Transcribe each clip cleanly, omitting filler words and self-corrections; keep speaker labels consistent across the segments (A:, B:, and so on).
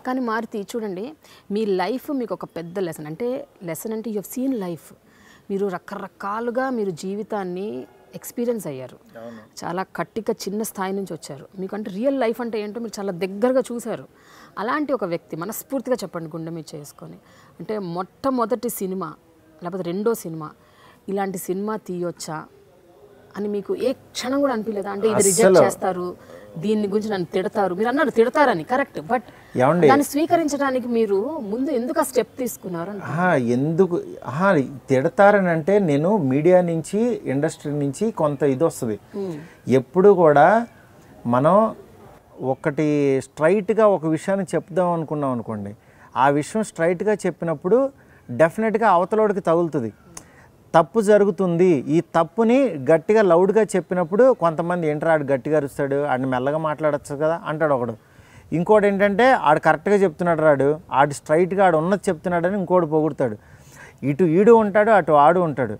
A: కానీ మారుతి చూడండి, మీ లైఫ్ మీకు ఒక పెద్ద లెసన్ అంటే యూ హవ్ సీన్ లైఫ్. మీరు రకరకాలుగా మీరు జీవితాన్ని ఎక్స్పీరియన్స్ అయ్యారు. చాలా కట్టిక చిన్న స్థాయి నుంచి వచ్చారు. మీకు అంటే రియల్ లైఫ్ అంటే ఏంటో మీరు చాలా దగ్గరగా చూశారు. అలాంటి ఒక వ్యక్తి మనస్ఫూర్తిగా చెప్పండి, గుండె మీద చేసుకొని, అంటే మొట్టమొదటి సినిమా లేకపోతే రెండో సినిమా, ఇలాంటి సినిమా తీయొచ్చా అని మీకు ఏ క్షణం కూడా అనిపించలేదా? అంటే ఇది రిజెక్ట్ చేస్తారు, దీని గురించి నన్ను తిడతారు, మీరు అన్నారు తిడతారని, కరెక్ట్, బట్ దాన్ని స్వీకరించడానికి మీరు ముందు ఎందుకు ఆ స్టెప్ తీసుకున్నారు?
B: ఎందుకు తిడతారని అంటే, నేను మీడియా నుంచి ఇండస్ట్రీ నుంచి కొంత ఇది వస్తుంది. ఎప్పుడు కూడా మనం ఒకటి స్ట్రైట్గా ఒక విషయాన్ని చెప్దాం అనుకున్నాం అనుకోండి, ఆ విషయం స్ట్రైట్గా చెప్పినప్పుడు డెఫినెట్గా అవతలోడికి తగులుతుంది, తప్పు జరుగుతుంది. ఈ తప్పుని గట్టిగా లౌడ్గా చెప్పినప్పుడు కొంతమంది ఏంట్రా ఆడు గట్టిగా అరుస్తాడు, ఆడిని మెల్లగా మాట్లాడచ్చు కదా అంటాడు ఒకడు. ఇంకోటి ఏంటంటే ఆడు కరెక్ట్గా చెప్తున్నాడు రాడు, ఆడు స్ట్రైట్గా ఆడు ఉన్నది చెప్తున్నాడని ఇంకోటి పొగుడుతాడు. ఇటు ఈడు ఉంటాడు, అటు ఆడు ఉంటాడు.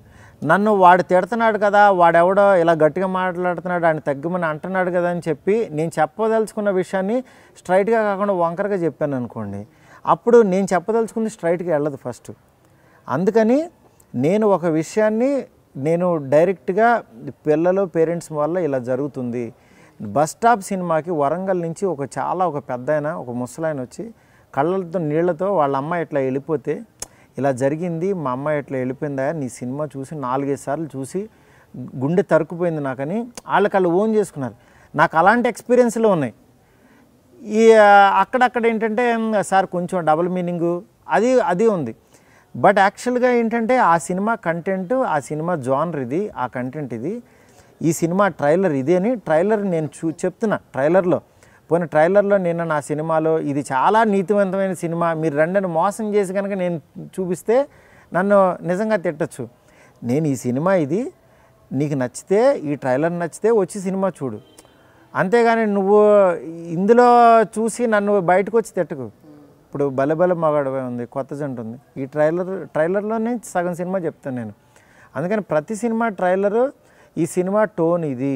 B: నన్ను వాడు తిడుతున్నాడు కదా, వాడెవడో ఇలా గట్టిగా మాట్లాడుతున్నాడు, ఆయన తగ్గమని అంటున్నాడు కదా అని చెప్పి నేను చెప్పదలుచుకున్న విషయాన్ని స్ట్రైట్గా కాకుండా వంకరగా చెప్పాను అనుకోండి, అప్పుడు నేను చెప్పదలుచుకుంది స్ట్రైట్గా వెళ్ళదు ఫస్ట్. అందుకని నేను ఒక విషయాన్ని నేను డైరెక్ట్గా పిల్లలు పేరెంట్స్ వల్ల ఇలా జరుగుతుంది. బస్ స్టాప్ సినిమాకి వరంగల్ నుంచి ఒక పెద్ద ఆయన, ఒక ముసలాయన వచ్చి కళ్ళతో నీళ్లతో వాళ్ళ అమ్మాయి ఇట్లా వెళ్ళిపోతే, ఇలా జరిగింది మా అమ్మాయి ఇట్లా వెళ్ళిపోయిందా, నీ సినిమా చూసి 4-5 సార్లు చూసి గుండె తరుక్కుపోయింది నాకని వాళ్ళు ఓన్ చేసుకున్నారు. నాకు అలాంటి ఎక్స్పీరియన్స్లు ఉన్నాయి. ఈ అక్కడక్కడ ఏంటంటే సార్ కొంచెం డబుల్ మీనింగు అది ఉంది. బట్ యాక్చువల్గా ఏంటంటే ఆ సినిమా కంటెంట్, ఆ సినిమా జానర్ ఇది, ఆ కంటెంట్ ఇది, ఈ సినిమా ట్రైలర్ ఇది అని ట్రైలర్ నేను చెప్తున్నా. ట్రైలర్లో నేను నా సినిమాలో ఇది చాలా నీతివంతమైన సినిమా, మీరు రెండని మోసం చేసి కనుక నేను చూపిస్తే నన్ను నిజంగా తిట్టచ్చు. నేను ఈ సినిమా ఇది, నీకు నచ్చితే, ఈ ట్రైలర్ నచ్చితే వచ్చి సినిమా చూడు, అంతేగాని నువ్వు ఇందులో చూసి నన్ను బయటకు వచ్చి తిట్టకు. ఇప్పుడు బలెబల మగాడవే ఉంది, కొత్త జంట ఉంది, ఈ ట్రైలర్లోనే సగం సినిమా చెప్తాను నేను. అందుకని ప్రతి సినిమా ట్రైలరు ఈ సినిమా టోన్ ఇది,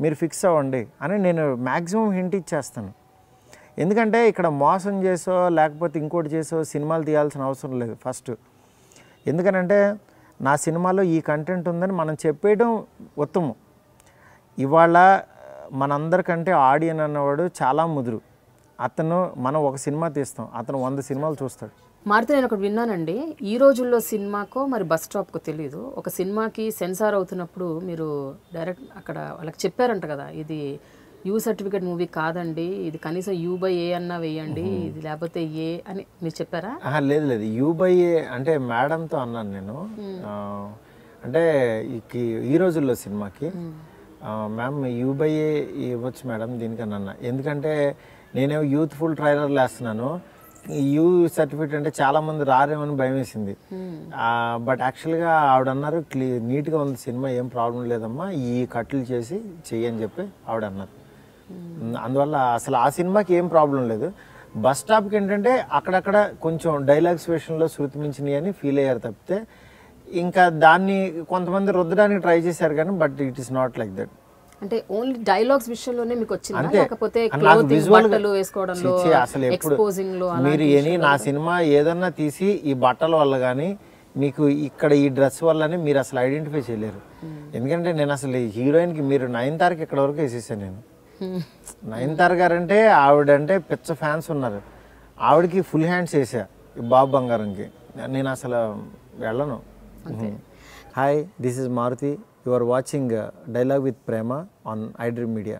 B: మీరు ఫిక్స్ అవ్వండి అని నేను మ్యాక్సిమం హింట్ ఇచ్చేస్తాను. ఎందుకంటే ఇక్కడ మోసం చేసో లేకపోతే ఇంకోటి చేసో సినిమాలు తీయాల్సిన అవసరం లేదు ఫస్ట్. ఎందుకనంటే నా సినిమాలో ఈ కంటెంట్ ఉందని మనం చెప్పేయడం ఉత్తమం. ఇవాళ మనందరికంటే ఆడియన్ అన్నవాడు చాలా ముదురు. మనం ఒక సినిమా తీస్తాం, అతను 100 సినిమాలు చూస్తాడు.
A: మారుతి, నేను ఒకటి విన్నానండి, ఈ రోజుల్లో సినిమాకో మరి బస్ స్టాప్కో తెలియదు, ఒక సినిమాకి సెన్సార్ అవుతున్నప్పుడు మీరు డైరెక్ట్ అక్కడ వాళ్ళకి చెప్పారంట కదా, ఇది యూ సర్టిఫికేట్ మూవీ కాదండి, ఇది కనీసం U/A అన్నా వేయండి, ఇది లేకపోతే ఏ అని మీరు చెప్పారా?
B: లేదు, U/A అంటే మేడంతో అన్నాను నేను. అంటే ఈ రోజుల్లో సినిమాకి మ్యామ్ U/A ఇవ్వచ్చు మేడం దీనికన్నా అన్న. ఎందుకంటే నేనేమో యూత్ఫుల్ ట్రైలర్లు వేస్తున్నాను, యూ సర్టిఫికేట్ అంటే చాలామంది రారేమని భయం వేసింది. బట్ యాక్చువల్గా ఆవిడ అన్నారు, నీట్గా ఉంది సినిమా, ఏం ప్రాబ్లం లేదమ్మా, ఈ కట్లు చేసి చెయ్యని చెప్పి ఆవిడ అన్నారు. అందువల్ల అసలు ఆ సినిమాకి ఏం ప్రాబ్లం లేదు. బస్ స్టాప్కి ఏంటంటే అక్కడక్కడ కొంచెం డైలాగ్స్ విషయంలో శృతి మించినవి అని ఫీల్ అయ్యారు తప్పితే, ఇంకా దాన్ని కొంతమంది రుద్దడానికి ట్రై చేశారు కానీ but it is not like that.
A: అంటే ఓన్లీ డైలాగ్స్ విషయంలోనే మీకు వచ్చిందా, లేకపోతే బట్టలు వేసుకోవడంలో, ఎక్స్పోజింగ్ లో?
B: మీరు నా సినిమా ఏదన్నా తీసి ఈ బట్టల వల్ల కానీ మీకు ఇక్కడ ఈ డ్రెస్ వల్లనే మీరు అసలు ఐడెంటిఫై చేయలేరు. ఎందుకంటే నేను అసలు హీరోయిన్కి మీరు 9 తారీఖు ఇక్కడ వరకు వేసేసాను నేను. 9 తారీఖు గారు అంటే ఆవిడంటే పిచ్చ ఫ్యాన్స్ ఉన్నారు, ఆవిడకి ఫుల్ హ్యాండ్స్ వేసా బాబు బంగారంకి. నేను అసలు వెళ్ళను. Hi, this is Maruti. You are watching Dialogue with Prema on iDream Media.